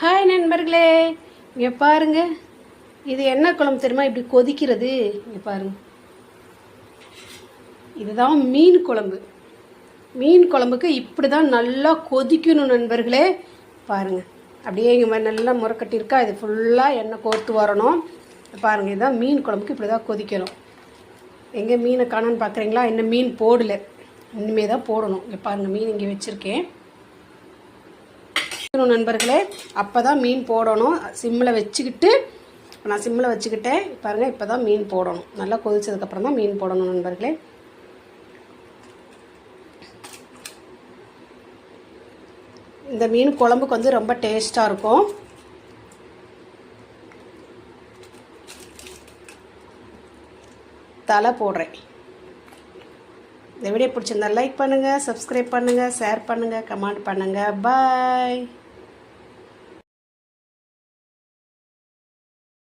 Hi நண்பர்களே, இங்கே பாருங்க. இது என்ன குழம்பு தெரியுமா? இப்படி கொதிக்கிறது. இங்கே பாருங்க, இதுதான் மீன் குழம்பு. மீன் குழம்புக்கு இப்படி தான் நல்லா கொதிக்கணும் நண்பர்களே. பாருங்கள், அப்படியே இங்கே மாதிரி நல்லா முறக்கட்டியிருக்கா. இது ஃபுல்லாக எண்ணெய் கோர்த்து வரணும். பாருங்கள், இதுதான் மீன் குழம்புக்கு இப்படி தான் கொதிக்கணும். எங்கே மீனை காணோன்னு பார்க்குறீங்களா? இன்னும் மீன் போடலை, இனிமே தான் போடணும். இங்கே பாருங்கள், மீன் இங்கே வச்சுருக்கேன் நண்பர்களே. அப்போ தான் மீன் போடணும். சிம்மில் வச்சுக்கிட்டு, நான் சிம்மில் வச்சுக்கிட்டேன். பாருங்கள், இப்போ தான் மீன் போடணும். நல்லா கொதிச்சதுக்கப்புறம் தான் மீன் போடணும் நண்பர்களே. இந்த மீன் குழம்புக்கு வந்து ரொம்ப டேஸ்ட்டாக இருக்கும். தலை போடுறேன். இந்த வீடியோ பிடிச்சிருந்தா லைக் பண்ணுங்கள், சப்ஸ்கிரைப் பண்ணுங்கள், ஷேர் பண்ணுங்கள், கமெண்ட் பண்ணுங்கள். பாய்.